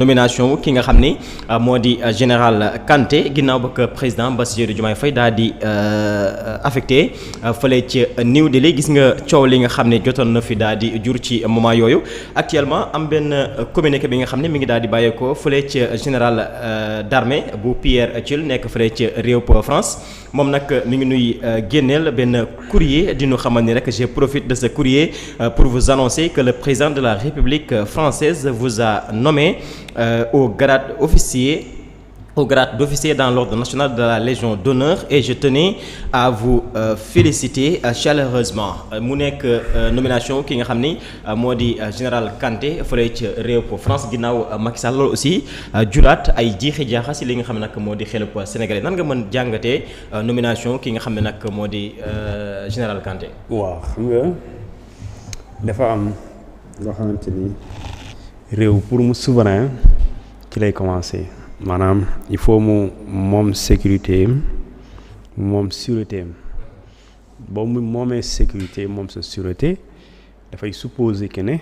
nomination ki nga xam ni moo di général Kanté ginnaaw ba ko président Bassirou Diomaye Faye daal di affecté fële ci New Delhi gis nga coow li nga xam ne jotoon na fi daal di jur ci moment yooyu actuellement am benn communiqué bi nga xam ne mi ngi daal di bàyyeekoo fële ci général d'armée bu Pierre Thiel nekk fële ci réew France moom nag mi ngi nuy génneel benn courrier di ñu xamal ni rek je profite de ce courrier pour vous annoncer que le président de la République française vous a nommé au grade d'officier dans l'ordre national de la Légion d'honneur et je tenais à vous féliciter chaleureusement mu nekk nomination ki nga xam ni moo di général Kanté fële ci réew France ginnaaw Macky Sall loolu aussi juraat ay jiixi jaaxa si li nga xam ne nag moo di xelub sénégalais nan nga mën jàngatee nomination ki nga xam ne nag moo di général Kanté. waaw xam nga dafa am loo xamante ni réew pour mu souverain ci lay commencer maanaam il faut mu moom sécurité am moom sûreté am boo mu moomee sécurité moom sa sûreté dafay supposer que ne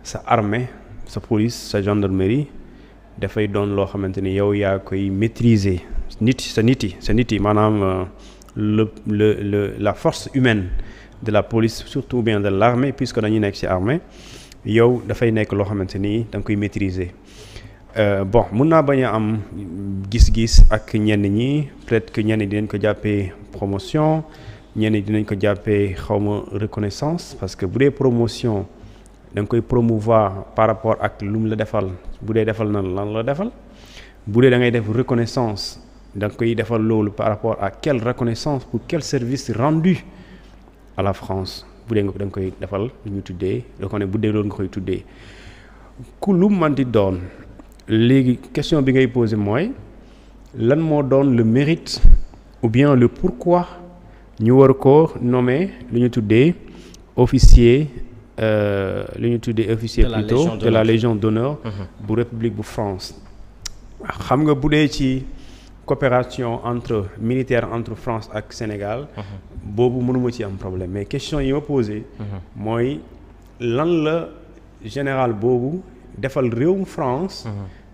sa armée sa police sa gendarmerie dafay doon loo xamante ni yow yaa koy maîtriser nit yi maanaam la force humaine de la police surtout bien de l'armée puisque dañuy nekk ci armée yow dafay nekk loo xamante ni da nga koy maîtriser bon mun naa bañ a am gis-gis ak ñenn ñi peut-être que ñenn dinañ ko jàppee promotion ñenn dinañ ko jàppee xawma reconnaissance parce que bu dee promotion da nga koy promouvoir par rapport ak lu mu la defal bu dee defal na lan la defal bu dee da ngay def reconnaissance da nga koy defal loolu par rapport à quelle reconnaissance pour quel service rendu à la France bu dee da nga koy defal lu ñu tuddee bu dee loolu nga koy tuddee ku lu man di doon léegi question bi ngay poser mooy lan moo doon le mérite ou bien le pourquoi ñu war ko nommer lu ñu tuddee officier plutôt de la Légion d'honneur bu République bu France xam nga bu dee ci coopération militaire entre France ak Sénégal boobu mënuma ci am problème mais question yi ma posé mooy lan la général boobu defal réewum France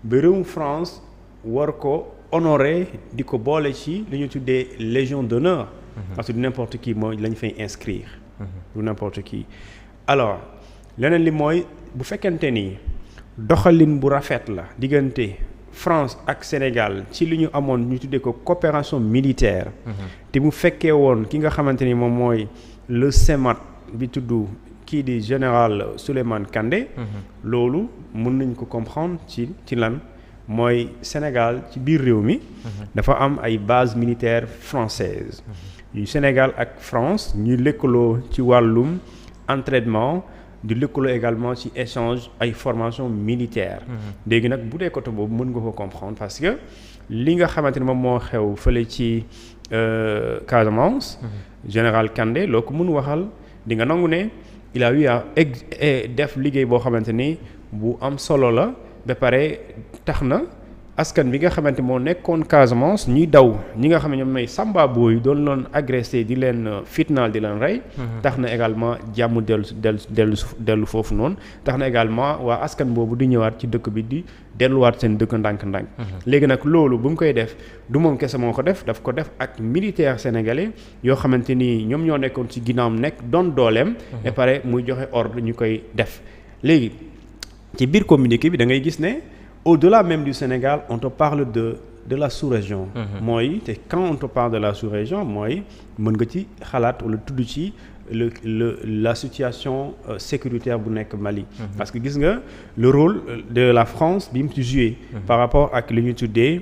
ba réewum France war ko honorer di ko boole ci li ñu tuddee Légion d'honneur parce que du n'importe qui mooy lañ fay inscrire du n'importe qui alors leneen li mooy bu fekkente ni doxalin bu rafet la diggante France ak Sénégal ci li ñu amoon ñu tuddee ko coopération militaire te mu fekkee woon ki nga xamante ni moom mooy le CEMAT bi tudd kii di général Souleymane Kandé loolu mën nañ ko comprendre ci lan mooy Sénégal ci biir réew mi dafa am ay bases militaires françaises yu Sénégal ak France ñuy lëkkaloo ci wàllum entraînement di lëkkaloo également ci échange ay formation militaire léegi nag bu dee côté boobu mën nga ko comprendre parce que li nga xamante ni moom moo xew fële ci Casamance général Kandé loo ko mën waxal di nga nangu ne il a eu à def liggéey boo xamante ni bu am solo la ba pare tax na askan bi nga xamante moo nekkoon Casamance ñuy daw ñi nga xam ne ñoom may samba booy doon loon agressé di leen fitnaal di leen rey tax na également jàmm dellu foofu noonu tax na également waa askan boobu di ñëwaat ci dëkk bi di delluwaat seen dëkk ndànk-ndànk léegi nag loolu bu mu koy def du moom kese moo ko def daf ko def ak militaire sénégalais yoo xamante ni ñoom ñoo nekkoon ci ginnaawam nekk doon dooleem et pare muy joxe ordre ñu koy def léegi ci biir communiqué bi da ngay gis ne au-delà même du Sénégal on te parle de la sous-région mooy te quand on te parle de la sous-région mooy mën nga ci xalaat wala tudd ci la situation sécuritaire bu nekk Mali parce que gis nga le rôle de la France bi mu ci joué par rapport ak li ñu tuddee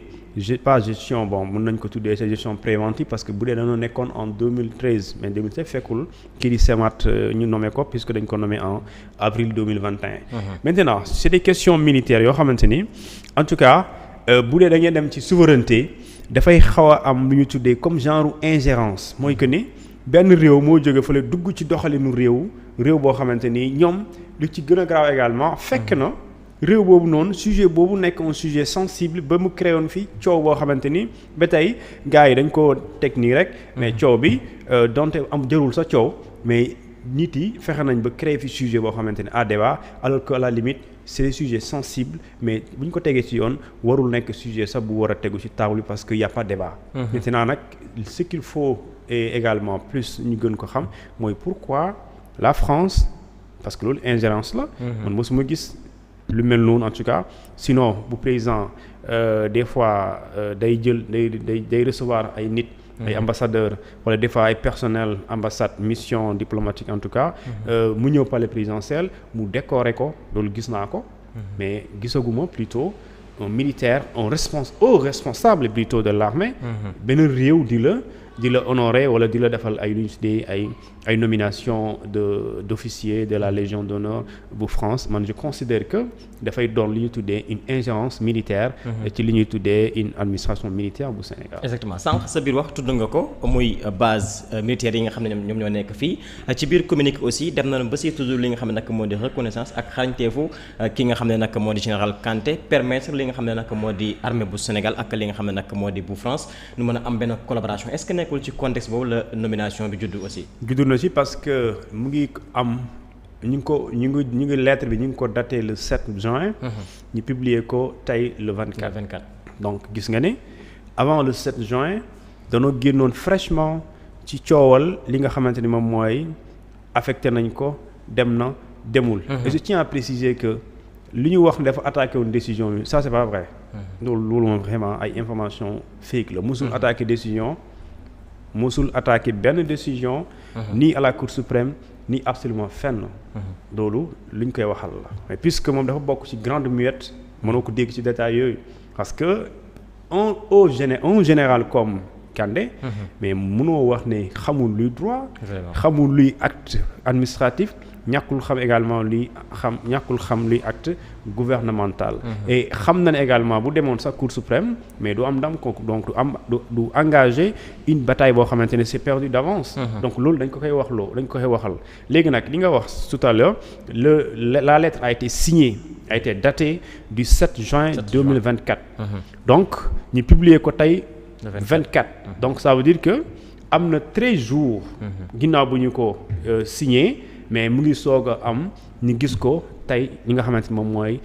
pas gestion bon mën nañ ko tuddee c'est gestion préventive parce que bu dee dañoo nekkoon en 2013 mais 2013 fekkul kii di CEMAT ñu nommé ko puisque dañ ko nommé en avril 2021 maintenant c'est des questions militaires yoo xamante ni en tout cas bu dee da ngeen dem ci souveraineté dafay xaw a am lu ñu tuddee comme genre ingérence mooy que ni benn réew moo jóge fële dugg ci doxalinu réew boo xamante ni ñoom lu ci gën a grave également fekk na réew boobu noonu sujet boobu nekk un sujet sensible ba mu créé woon fi coow boo xamante ni ba tey gars yi dañ koo teg nii rek mais coow bi donte am jërul sa coow mais nit yi fexe nañ ba créer fi sujet boo xamante ni à débat alors que à la limite c'est des sujets sensibles mais bu ñu ko tegee ci yoon warul nekk sujet sax bu war a tegu ci table parce que y a pas débat. Maintenant nag ce qu'il faut et également plus ñu gën ko xam mooy pourquoi la France parce que loolu ingérence la. man mosuma gis lu mel noonu en tout cas sinon bu président des fois day jël day recevoir ay nit. ay ambassadeurs wala des fois ay personnel ambassade mission diplomatique en tout cas mu ñëw palais présidentiel mu décorer ko loolu gis naa ko mais gisaguma plutôt un militaire un responsable plutôt de l'armée benn réew di la honorer wala di la defal ay lu ñu tuddee ay nomination d'officier de la Légion d'honneur bu France man je considère que dafay doon li ñu tuddee une ingérence militaire ci li ñuy tuddee une administration militaire bu Sénégal. Exactement sànq sa biir wax tudd nga ko muy base militaire yi nga xam ne ñoom ñoo nekk fii ci biir communiqué aussi dem na ba si tudd li nga xam ne nag moo di reconnaissance ak xarañteefu ki nga xam ne nag moo di général Kanté permettre li nga xam ne nag moo di armée bu Sénégal ak li nga xam ne nag moo di bu France nu mën a am benn collaboration est-ce que nekkul ci contexte boobu la nomination bi juddu aussi. juddu na ci parce que mu ngi am ñu ngi lettre bi ñu ngi ko daté le 7 juin. ñu publier ko tey le 24. donc gis nga ne avant le 7 juin danoo génnoon fraîchement ci coowal li nga xamante ni moom mooy affecté nañ ko dem na demul. et je tiens à préciser que li ñu wax dafa attaqué woon décision bi ça c'est pas vrai. loolu moom vraiment ay information fake la musul attaqué décision. mosul attaqué benn décision ni à la Cour suprême ni absolument fenn loolu lu ñu koy waxal la mais puisque moom dafa bokk ci grande muette mënoo ko dégg ci détail yooyu parce que un général comme Kandé mais mënoo wax ne xamul luy droit xamul luy acte administratif ñàkkul xam également ñàkkul xam luy acte gouvernemental et xam na ne également bu demoon sax Cour suprême mais du am ndam kooku donc du engager une bataille boo xamante ne c'est perdu d'avance donc loolu dañ ko koy waxal léegi nag li nga wax tout à l'heure la lettre a été signée a été datée du 7 juin 2024 donc ñu publier ko tey 24 donc ça veut dire que am na 13 jours ginnaaw bu ñu ko signé mais mu ngi soog a am ñu gis ko tey li nga xamante moom mooy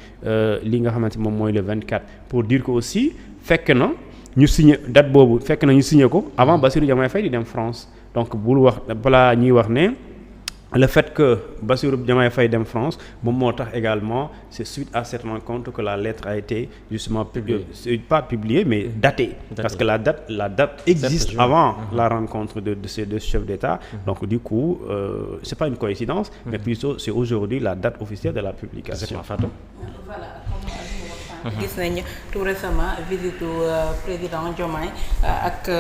le 24 pour dire que aussi fekk na ñu signé date boobu fekk na ñu signé ko avant Bassirou Diomaye Faye di dem France donc bul wax balaa ñuy wax ne le fait que Bassirou Diomaye Faye dem France moom moo tax également c'est suite à cette rencontre que la lettre a été justement pas publiée mais datée parce que la date existe avant la rencontre de ces deux chefs d'État donc du coup c'est pas une coïncidence mais plutôt c'est aujourd'hui la date officielle de la publication. gis nañ tout récemment visite président Diomaye ak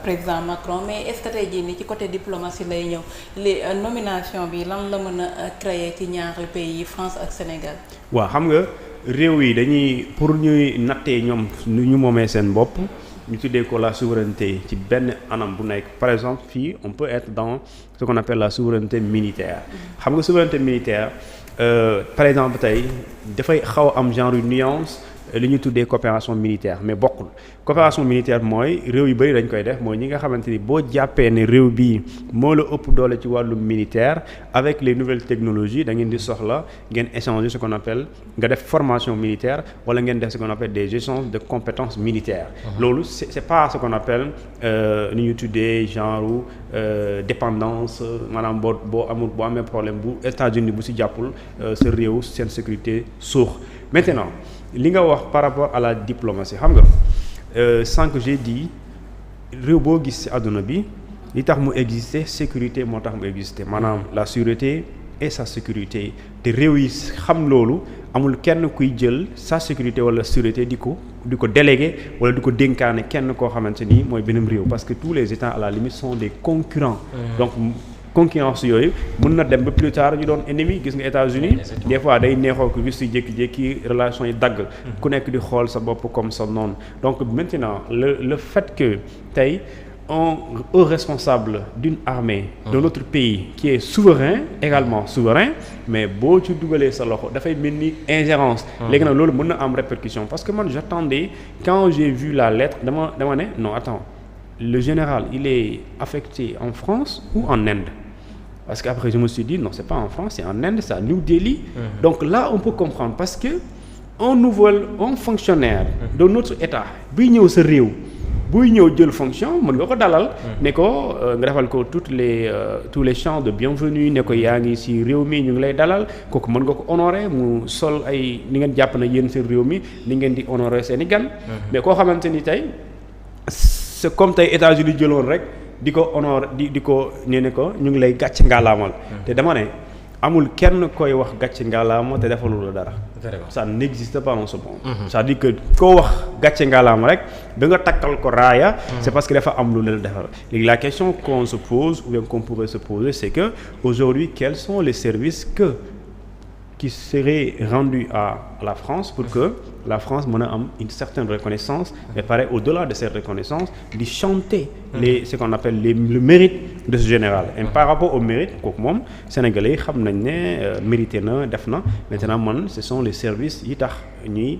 président Macron mais est-ce que tey jii nii ci côté diplomatie lay ñëw li nomination bi lan la mën a créer ci ñaari pays yi France ak Sénégal. waaw xam nga réew yi dañuy pour ñuy nattee ñoom nu ñu moomee seen bopp ñu tuddee ko la souveraineté ci benn anam bu nekk par exemple fii on peut être dans ce qu'on appelle la souveraineté militaire xam nga souveraineté militaire. Par exemple tey dafay xaw a am genre nuance li ñu tuddee coopération militaire mais bokkul coopération militaire mooy réew yu bëri dañ koy def mooy ñi nga xamante ni boo jàppee ne réew bii moo la ëpp doole ci wàllu militaire avec les nouvelles technologies da ngeen di soxla ngeen échanger ce qu'on appelle nga def formation militaire wala ngeen def ce qu'on appelle des échanges de compétences militaires loolu c'est pas ce qu'on appelle ni ñu tuddee genre dépendance maanaam boo amee problème bu États-Unis bu ci jàppul sa réew seen sécurité suux maintenant li nga wax par rapport à la diplomatie xam nga sans que j'ai dit réew boo gis ci àdduna bi li tax mu exister sécurité moo tax mu exister maanaam la sûreté et sa sécurité te réew yi xam loolu amul kenn kuy jël sa sécurité wala sûreté di ko délégué wala di ko dénkaane kenn koo xamante ni mooy beneen réew parce que tous les États à la limite sont des concurrents donc concurrence yooyu mën na dem ba plus tard ñu doon ennemi gis nga États-Unis des fois day neexoo ko gis ci jékki-jékki relations yi dagg ku nekk di xool sa bopp comme sa noonu donc maintenant le fait que tey un responsable d'une armée de notre pays qui est souverain également souverain mais boo ci dugalee sa loxo dafay mel ni ingérence léegi nag loolu mën na am répercussion parce que man j'attendais quand j'ai vu la lettre dama ne non attends le général il est affecté en France ou en Inde parce que après je me suis dit non c'est pas en France c'est en Inde c'est à New Delhi. Donc là on peut comprendre parce que un fonctionnaire de notre état buy ñëw sa réew buy ñëw jël fonction mën nga ko dalal ne ko nga defal ko tous les chants de bienvenue ne ko yaa ngi ci réew mi ñu ngi lay dalal kooku mën nga ko honorer mu sol ay ni ngeen jàpp na yéen seen réew mi ni ngeen di honorer seen i gan mais koo xamante ni tey c'est comme tey États-Unis jëloon rek di ko honorer di ko ne ko ñu ngi lay gàcc ngaalaamal te dama ne amul kenn koy wax gàcce ngalaama te defalul la dara. ça n'existe pas en ce monde. c'est-à-dire que koo wax gàcce ngalaama rek ba nga takkal ko raaya. c'est parce que dafa am lu la defal. léegi la question qu'on se pose ou bien qu'on pourrait se poser c'est que aujourd'hui quels sont les services qui seraient rendus à la France pour que la France mën a am une certaine reconnaissance mais pareil au-delà de cette reconnaissance di chanter ce qu'on appelle le mérite de ce général et par rapport au mérite kooku moom sénégalais yi xam nañ ne mérité na def na maintenant ce sont les services yi tax ñuy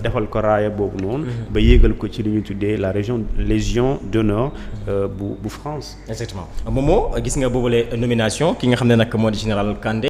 defal ko raaya boobu noonu ba yéegal ko ci li ñuy tuddee la Légion d'honneur bu France. Exactement Momo gis nga boobule nomination ki nga xam ne nag moo di général Kandé